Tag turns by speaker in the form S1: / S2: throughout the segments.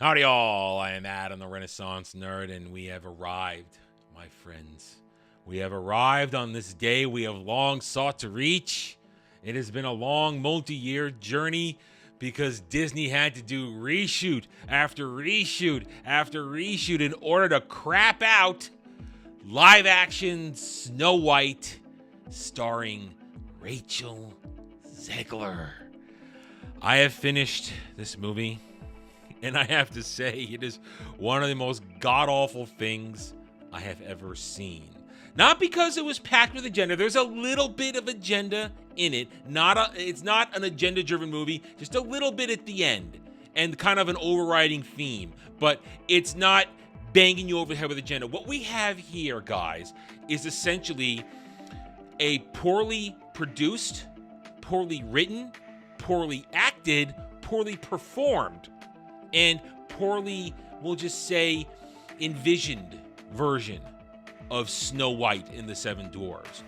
S1: Howdy all, I am Adam the Renaissance Nerd, and we have arrived, my friends. We have arrived on this day we have long sought to reach. It has been a long multi-year journey because Disney had to do reshoot after reshoot after reshoot in order to crap out live-action Snow White starring Rachel Zegler. I have finished this movie. And I have to say, it is one of the most god-awful things I have ever seen. Not because it was packed with agenda. There's a little bit of agenda in it. It's not an agenda-driven movie. Just a little bit at the end. And kind of an overriding theme. But it's not banging you over the head with agenda. What we have here, guys, is essentially a poorly produced, poorly written, poorly acted, poorly performed, and poorly, we'll just say, envisioned version of Snow White and the Seven Dwarves.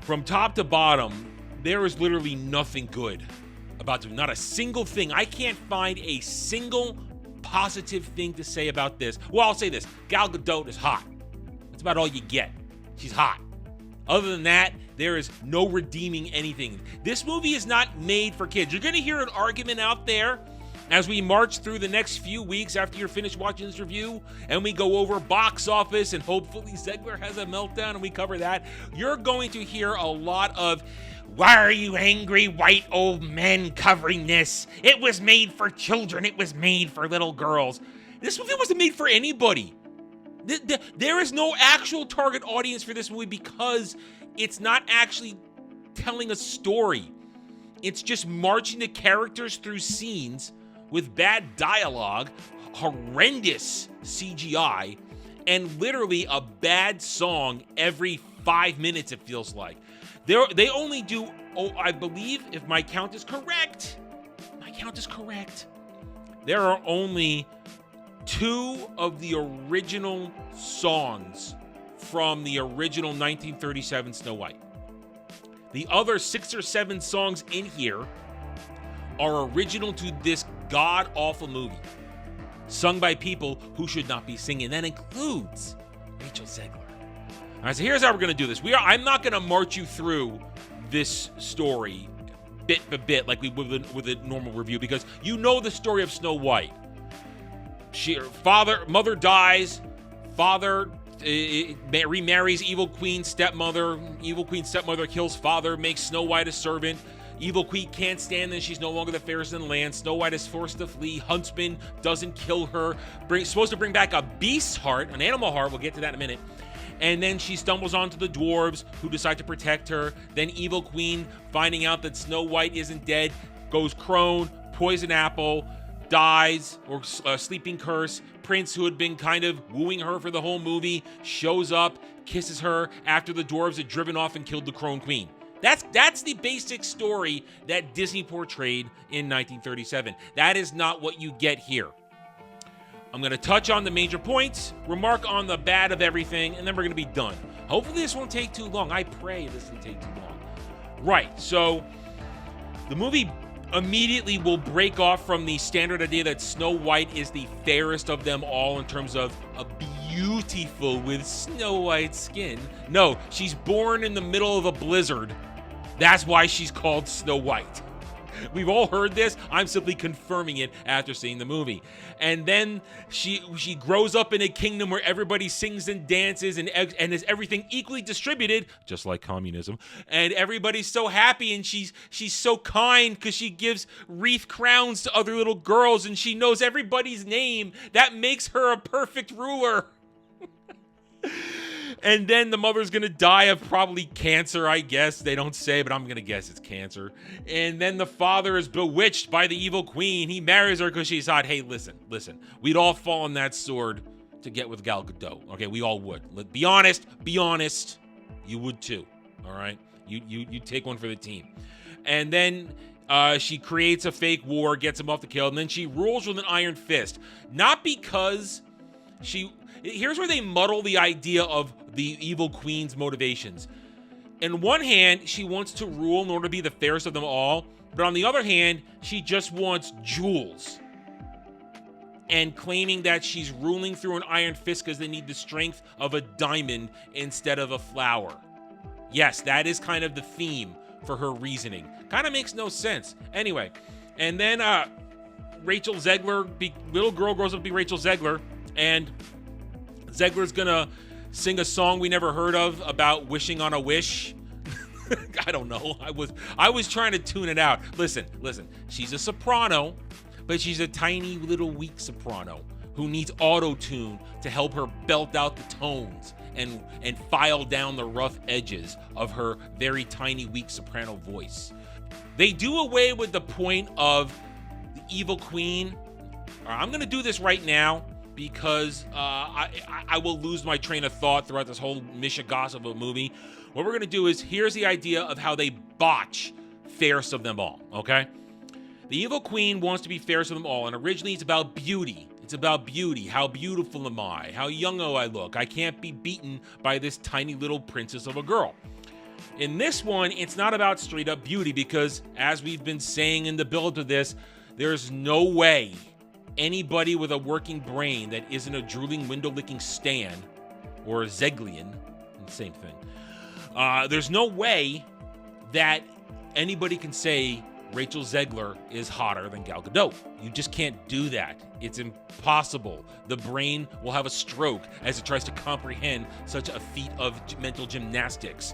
S1: From top to bottom, there is literally nothing good about it. Not a single thing. I can't find a single positive thing to say about this. Well, I'll say this. Gal Gadot is hot. That's about all you get. She's hot. Other than that, there is no redeeming anything. This movie is not made for kids. You're going to hear an argument out there as we march through the next few weeks after you're finished watching this review, and we go over box office, and hopefully Zegler has a meltdown, and we cover that. You're going to hear a lot of, "Why are you angry white old men covering this? It was made for children. It was made for little girls." This movie wasn't made for anybody. There is no actual target audience for this movie because it's not actually telling a story. It's just marching the characters through scenes with bad dialogue, horrendous CGI, and literally a bad song every 5 minutes, it feels like. They only do, I believe, if my count is correct, there are only 2 of the original songs from the original 1937 Snow White. The other 6 or 7 songs in here are original to this god-awful movie, sung by people who should not be singing. That includes Rachel Zegler. All right, so here's how we're going to do this. I'm not going to march you through this story bit by bit like we would with a normal review, because you know the story of Snow White. Mother dies, father remarries evil queen stepmother. Evil queen stepmother kills father, makes Snow White a servant. Evil queen can't stand this. She's no longer the fairest in the land. Snow White is forced to flee. Huntsman doesn't kill her. Supposed to bring back a beast's heart, an animal heart. We'll get to that in a minute. And then she stumbles onto the dwarves, who decide to protect her. Then evil queen, finding out that Snow White isn't dead, goes crone, poison apple, dies, or sleeping curse. Prince, who had been kind of wooing her for the whole movie, shows up, kisses her after the dwarves had driven off and killed the crone queen. That's the basic story that Disney portrayed in 1937. That is not what you get here. I'm going to touch on the major points, remark on the bad of everything, and then we're going to be done. Hopefully this won't take too long. I pray this won't take too long. Right, so the movie immediately will break off from the standard idea that Snow White is the fairest of them all in terms of a beautiful with Snow White skin. No, she's born in the middle of a blizzard. That's why she's called Snow White. We've all heard this. I'm simply confirming it after seeing the movie. And then she grows up in a kingdom where everybody sings and dances and is everything equally distributed, just like communism. And everybody's so happy, and she's so kind because she gives wreath crowns to other little girls, and she knows everybody's name. That makes her a perfect ruler. And then the mother's going to die of probably cancer, I guess. They don't say, but I'm going to guess it's cancer. And then the father is bewitched by the evil queen. He marries her because she's hot. Hey, listen. We'd all fall on that sword to get with Gal Gadot. Okay, we all would. Be honest. You would too, all right? You take one for the team. And then she creates a fake war, gets him off the kill, and then she rules with an iron fist. Not because here's where they muddle the idea of the evil queen's motivations. In one hand, she wants to rule in order to be the fairest of them all, but on the other hand, she just wants jewels. and claiming that she's ruling through an iron fist because they need the strength of a diamond instead of a flower. Yes, that is kind of the theme for her reasoning. Kind of makes no sense. Anyway, and then Rachel Zegler, little girl grows up to be Rachel Zegler, and Zegler's gonna sing a song we never heard of about wishing on a wish. I don't know. I was trying to tune it out. Listen. She's a soprano, but she's a tiny little weak soprano who needs auto-tune to help her belt out the tones and file down the rough edges of her very tiny weak soprano voice. They do away with the point of the evil queen. I'm gonna do this right now because I will lose my train of thought throughout this whole mishigas of a movie. What we're going to do is, here's the idea of how they botch fairest of them all, okay? The evil queen wants to be fairest of them all, and originally it's about beauty. It's about beauty. How beautiful am I? How young I look? I can't be beaten by this tiny little princess of a girl. In this one, it's not about straight up beauty because, as we've been saying in the build to this, there's no way anybody with a working brain that isn't a drooling, window-licking Stan or a Zeglian, same thing, there's no way that anybody can say Rachel Zegler is hotter than Gal Gadot. You just can't do that. It's impossible. The brain will have a stroke as it tries to comprehend such a feat of mental gymnastics.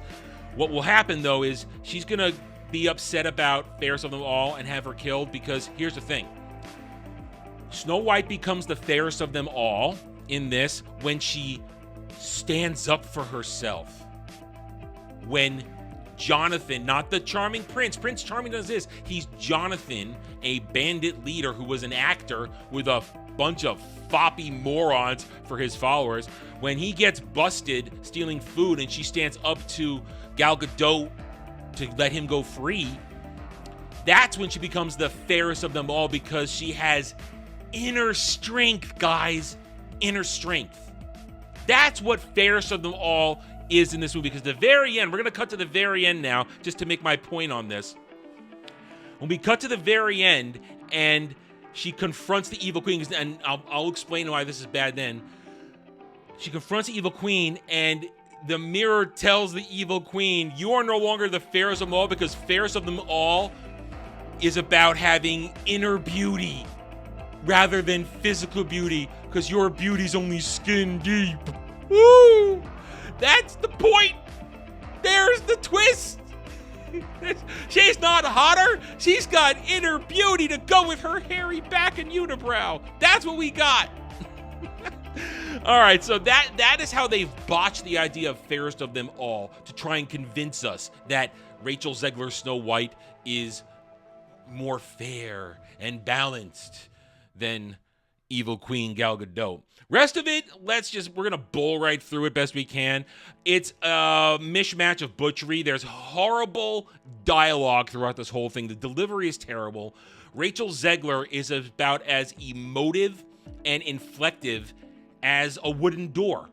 S1: What will happen, though, is she's going to be upset about fairest of them all and have her killed because here's the thing. Snow White becomes the fairest of them all in this when she stands up for herself. When Jonathan, not the charming Prince Charming does this, he's Jonathan, a bandit leader who was an actor with a bunch of foppy morons for his followers. When he gets busted stealing food and she stands up to Gal Gadot to let him go free, that's when she becomes the fairest of them all because she has inner strength, guys. Inner strength. That's what fairest of them all is in this movie, because the very end, we're going to cut to the very end now, just to make my point on this. When we cut to the very end, and she confronts the evil queen, and I'll explain why this is bad then. She confronts the evil queen, and the mirror tells the evil queen, you are no longer the fairest of them all, because fairest of them all is about having inner beauty rather than physical beauty, because your beauty's only skin deep. Woo! That's the point. There's the twist. She's not hotter. She's got inner beauty to go with her hairy back and unibrow. That's what we got. All right, so that is how they've botched the idea of fairest of them all to try and convince us that Rachel Zegler Snow White is more fair and balanced than evil Queen Gal Gadot. Rest of it, we're going to bull right through it best we can. It's a mishmash of butchery. There's horrible dialogue throughout this whole thing. The delivery is terrible. Rachel Zegler is about as emotive and inflective as a wooden door.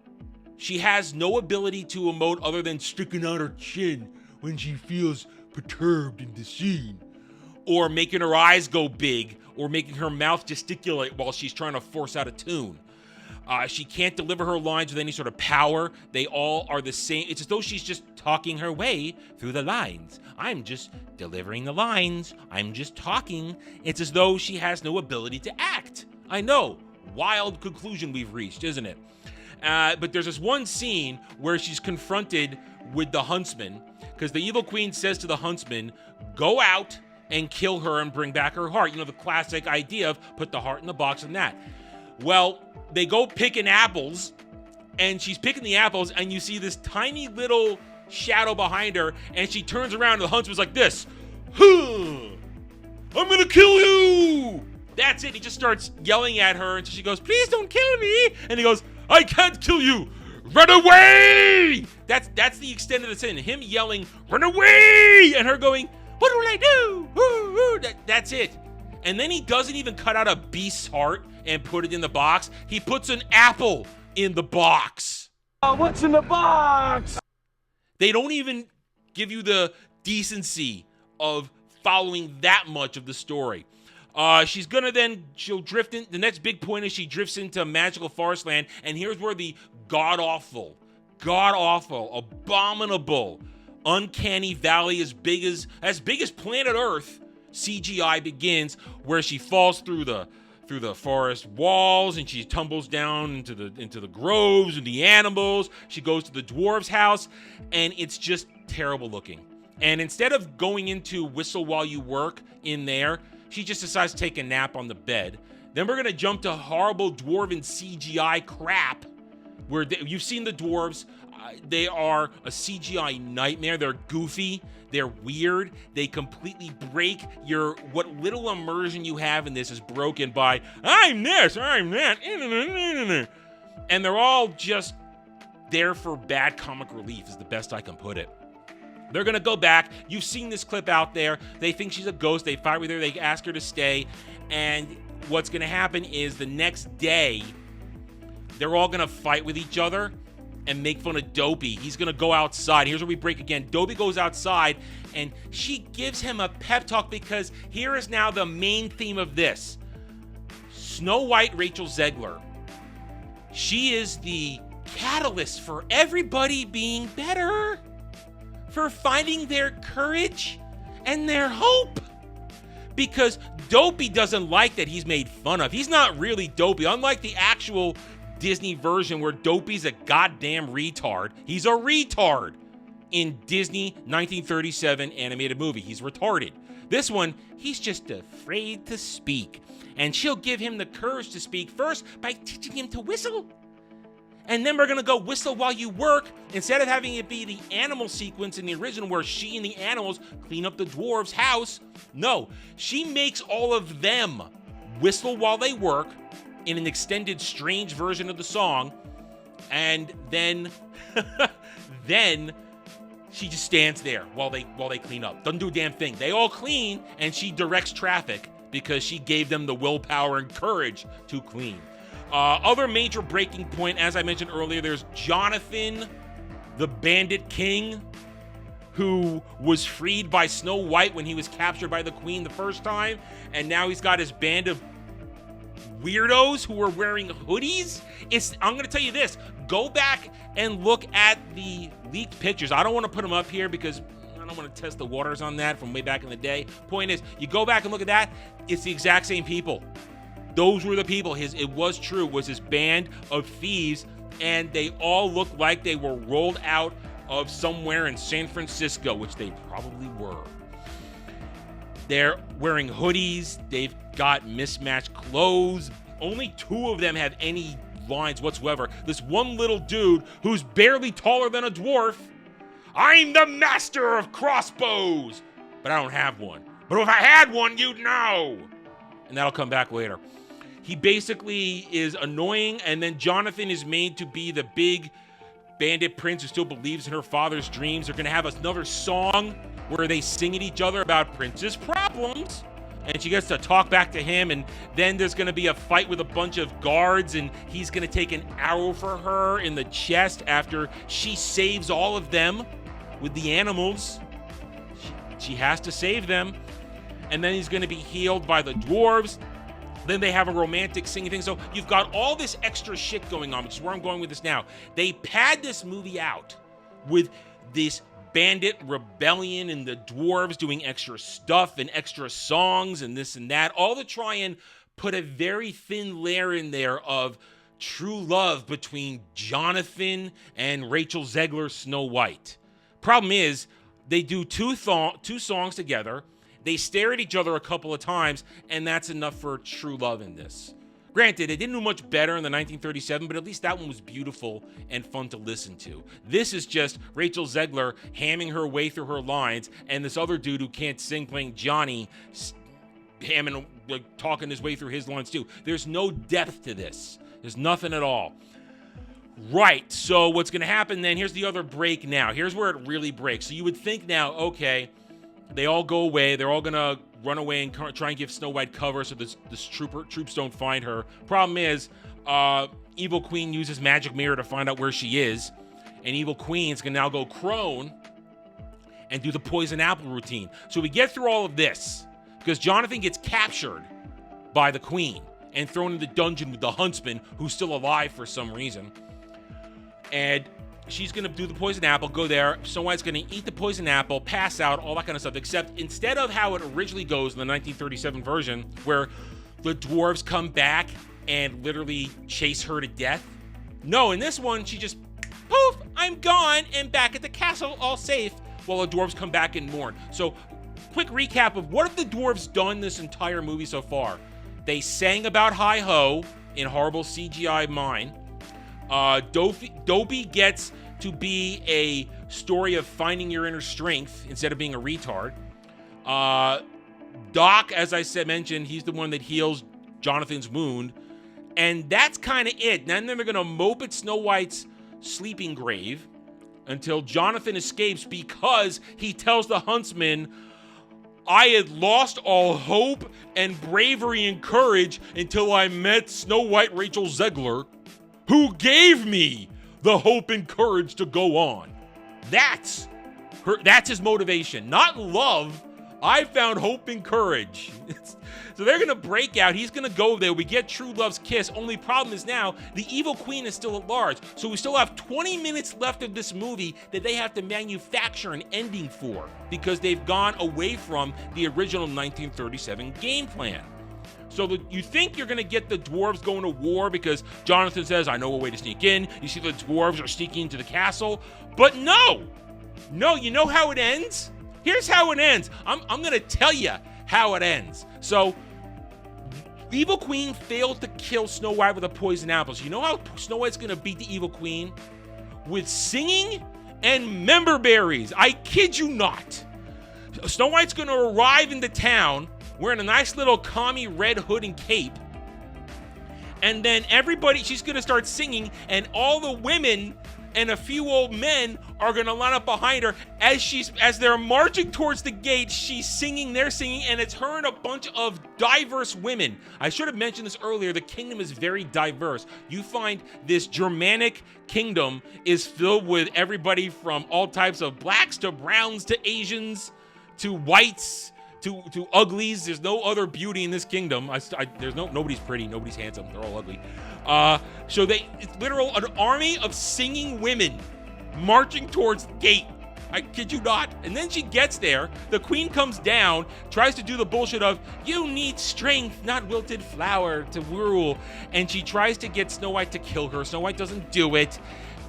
S1: She has no ability to emote other than sticking out her chin when she feels perturbed in the scene, or making her eyes go big, or making her mouth gesticulate while she's trying to force out a tune. She can't deliver her lines with any sort of power. They all are the same. It's as though she's just talking her way through the lines. I'm just delivering the lines. I'm just talking. It's as though she has no ability to act. I know. Wild conclusion we've reached, isn't it? But there's this one scene where she's confronted with the huntsman, because the evil queen says to the huntsman, go out and kill her and bring back her heart. You know, the classic idea of put the heart in the box and that. Well, they go picking apples, and she's picking the apples, and you see this tiny little shadow behind her, and she turns around, and the huntsman's like this. I'm gonna kill you! That's it. He just starts yelling at her, and so she goes, please don't kill me! And he goes, I can't kill you! Run away! That's the extent of the sin. Him yelling, run away! And her going, what will I do? Ooh, ooh. That's it. And then he doesn't even cut out a beast's heart and put it in the box. He puts an apple in the box.
S2: What's in the box?
S1: They don't even give you the decency of following that much of the story. She's gonna she'll drift in. The next big point is she drifts into magical forest land, and here's where the god-awful, abominable, uncanny valley as big as planet Earth CGI begins, where she falls through the forest walls and she tumbles down into the groves and the animals. She goes to the dwarves' house, and it's just terrible looking. And instead of going into Whistle While You Work in there, she just decides to take a nap on the bed. Then we're gonna jump to horrible dwarven CGI crap, where you've seen the dwarves. They are a CGI nightmare. They're goofy. They're weird. They completely break what little immersion you have in this is broken by I'm this, I'm that, and they're all just there for bad comic relief is the best I can put it. They're gonna go back. You've seen this clip out there. They think she's a ghost. They fight with her. They ask her to stay, and what's gonna happen is the next day they're all gonna fight with each other and make fun of Dopey. He's gonna go outside. Here's where we break again. Dopey goes outside, and she gives him a pep talk, because here is now the main theme of this. Snow White Rachel Zegler. She is the catalyst for everybody being better, for finding their courage and their hope. Because Dopey doesn't like that he's made fun of. He's not really Dopey. Unlike the actual Disney version where Dopey's a goddamn retard. He's a retard in Disney 1937 animated movie. He's retarded. This one, he's just afraid to speak. And she'll give him the courage to speak first by teaching him to whistle. And then we're gonna go Whistle While You Work. Instead of having it be the animal sequence in the original where she and the animals clean up the dwarves' house, no, she makes all of them whistle while they work in an extended, strange version of the song, and then she just stands there while they clean up. Doesn't do a damn thing. They all clean, and she directs traffic because she gave them the willpower and courage to clean. Other major breaking point, as I mentioned earlier, there's Jonathan, the Bandit King, who was freed by Snow White when he was captured by the Queen the first time, and now he's got his band of weirdos who are wearing hoodies. I'm going to tell you this. Go back and look at the leaked pictures. I don't want to put them up here because I don't want to test the waters on that from way back in the day. Point is, you go back and look at that, it's the exact same people. Those were the people. It was true, was his band of thieves, and they all looked like they were rolled out of somewhere in San Francisco, which they probably were. They're wearing hoodies. They've got mismatched clothes. Only two of them have any lines whatsoever. This one little dude who's barely taller than a dwarf. I'm the master of crossbows, but I don't have one. But if I had one, you'd know. And that'll come back later. He basically is annoying, and then Jonathan is made to be the big bandit prince who still believes in her father's dreams. They're going to have another song where they sing at each other about Prince's problems, and she gets to talk back to him, and then there's going to be a fight with a bunch of guards, and he's going to take an arrow for her in the chest after she saves all of them with the animals. She has to save them, and then he's going to be healed by the dwarves. Then they have a romantic singing thing. So you've got all this extra shit going on, which is where I'm going with this now. They pad this movie out with this bandit rebellion and the dwarves doing extra stuff and extra songs and this and that, all to try and put a very thin layer in there of true love between Jonathan and Rachel Zegler's Snow White. Problem is, they do two songs together. They stare at each other a couple of times, and that's enough for true love in this. Granted, it didn't do much better in the 1937, but at least that one was beautiful and fun to listen to. This is just Rachel Zegler hamming her way through her lines, and this other dude who can't sing playing Johnny hamming, talking his way through his lines too. There's no depth to this. There's nothing at all. Right, so what's going to happen then, here's the other break now. Here's where it really breaks. So you would think now, okay, they all go away. They're all going to run away and try and give Snow White cover so this troops don't find her. Problem is, Evil Queen uses Magic Mirror to find out where she is. And Evil Queen's going to now go crone and do the poison apple routine. So we get through all of this because Jonathan gets captured by the queen and thrown in the dungeon with the huntsman, who's still alive for some reason. And she's going to do the poison apple, go there. Snow White's going to eat the poison apple, pass out, all that kind of stuff, except instead of how it originally goes in the 1937 version, where the dwarves come back and literally chase her to death. No, in this one, she just, poof, I'm gone, and back at the castle, all safe, while the dwarves come back and mourn. So, quick recap of what have the dwarves done this entire movie so far. They sang about Hi-Ho in horrible CGI mine. Dopey gets to be a story of finding your inner strength instead of being a retard. Doc, as I mentioned, he's the one that heals Jonathan's wound. And that's kind of it. Then they're going to mope at Snow White's sleeping grave until Jonathan escapes because he tells the huntsman, I had lost all hope and bravery and courage until I met Snow White Rachel Zegler, who gave me the hope and courage to go on. That's his motivation, not love. I found hope and courage. So they're going to break out. He's going to go there. We get true love's kiss. Only problem is now the evil queen is still at large. So we still have 20 minutes left of this movie that they have to manufacture an ending for because they've gone away from the original 1937 game plan. So you think you're going to get the dwarves going to war because Jonathan says, I know a way to sneak in. You see the dwarves are sneaking into the castle. But no, you know how it ends? Here's how it ends. I'm going to tell you how it ends. So, Evil Queen failed to kill Snow White with a poison apple. So you know how Snow White's going to beat the Evil Queen? With singing and member berries. I kid you not. Snow White's going to arrive in the town wearing a nice little commie red hood and cape. And then she's going to start singing, and all the women and a few old men are going to line up behind her as they're marching towards the gate. She's singing, they're singing, and it's her and a bunch of diverse women. I should have mentioned this earlier. The kingdom is very diverse. You find this Germanic kingdom is filled with everybody from all types of blacks to browns to Asians to whites to uglies. There's no other beauty in this kingdom. Nobody's pretty, nobody's handsome. They're all ugly. So it's literal an army of singing women marching towards the gate. I kid you not. And then she gets there. The queen comes down, tries to do the bullshit of, you need strength, not wilted flower to rule. And she tries to get Snow White to kill her. Snow White doesn't do it.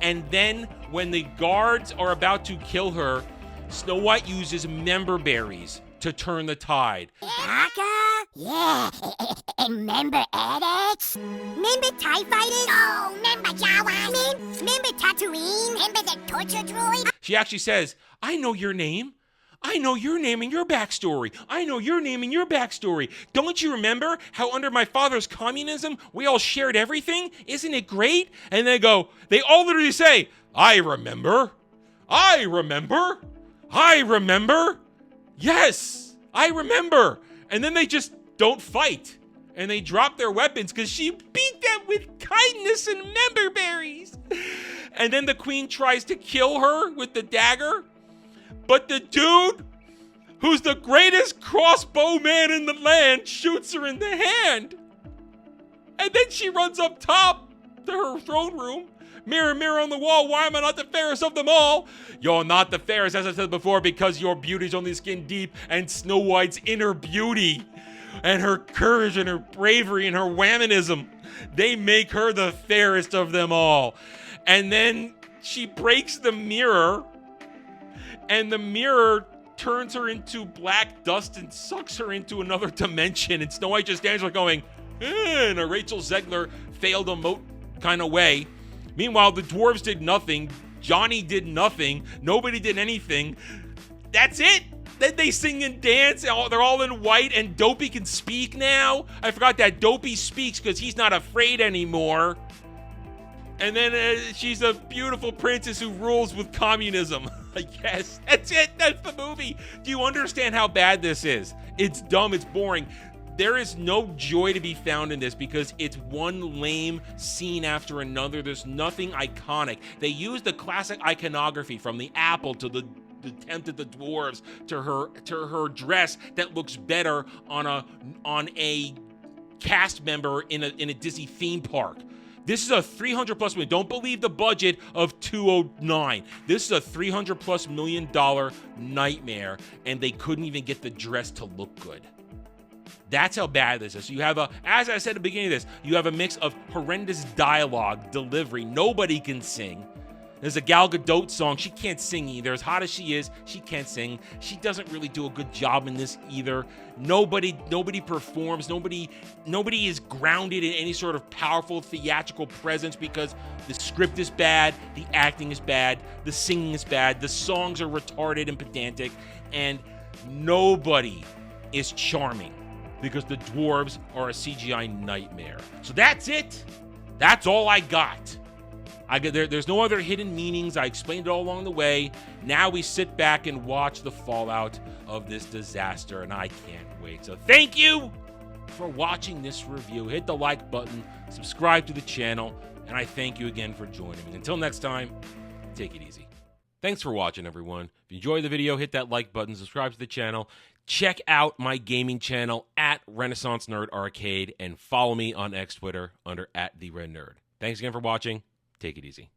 S1: And then when the guards are about to kill her, Snow White uses member berries to turn the tide.
S3: Baka? Yeah. Remember Adex? Remember TIE Fighters? Oh, remember Jawas? Remember Tatooine? Remember the torture droid?
S1: She actually says, I know your name. I know your name and your backstory. I know your name and your backstory. Don't you remember how under my father's communism, we all shared everything? Isn't it great? And they all literally say, I remember. I remember. I remember. Yes, I remember. And then they just don't fight. And they drop their weapons because she beat them with kindness and member berries. And then the queen tries to kill her with the dagger. But the dude, who's the greatest crossbow man in the land, shoots her in the hand. And then she runs up top to her throne room. Mirror, mirror on the wall, why am I not the fairest of them all? You're not the fairest, as I said before, because your beauty's only skin deep, and Snow White's inner beauty and her courage and her bravery and her whammonism, they make her the fairest of them all. And then she breaks the mirror, and the mirror turns her into black dust and sucks her into another dimension, and Snow White just stands there going, in a Rachel Zegler failed emote kind of way. Meanwhile, the dwarves did nothing. Johnny did nothing. Nobody did anything. That's it. Then they sing and dance. They're all in white, and Dopey can speak now. I forgot that Dopey speaks because he's not afraid anymore. And then she's a beautiful princess who rules with communism. I guess. That's it. That's the movie. Do you understand how bad this is? It's dumb. It's boring. There is no joy to be found in this because it's one lame scene after another. There's nothing iconic. They use the classic iconography from the apple to the attempt at the dwarves to her dress that looks better on a cast member in a Disney theme park. This is a $300+ million. Don't believe the budget of 209. This is a $300+ million nightmare, and they couldn't even get the dress to look good. That's how bad this is. So you have as I said at the beginning of this, you have a mix of horrendous dialogue, delivery. Nobody can sing. There's a Gal Gadot song. She can't sing either. As hot as she is, she can't sing. She doesn't really do a good job in this either. Nobody performs. Nobody is grounded in any sort of powerful theatrical presence because the script is bad, the acting is bad, the singing is bad, the songs are retarded and pedantic, and nobody is charming because the dwarves are a CGI nightmare. So that's it. That's all I got. There's no other hidden meanings. I explained it all along the way. Now we sit back and watch the fallout of this disaster, and I can't wait. So thank you for watching this review. Hit the like button, subscribe to the channel, and I thank you again for joining me. Until next time, take it easy. Thanks for watching, everyone. If you enjoyed the video, hit that like button, subscribe to the channel. Check out my gaming channel at Renaissance Nerd Arcade, and follow me on X Twitter under @TheRedNerd. Thanks again for watching. Take it easy.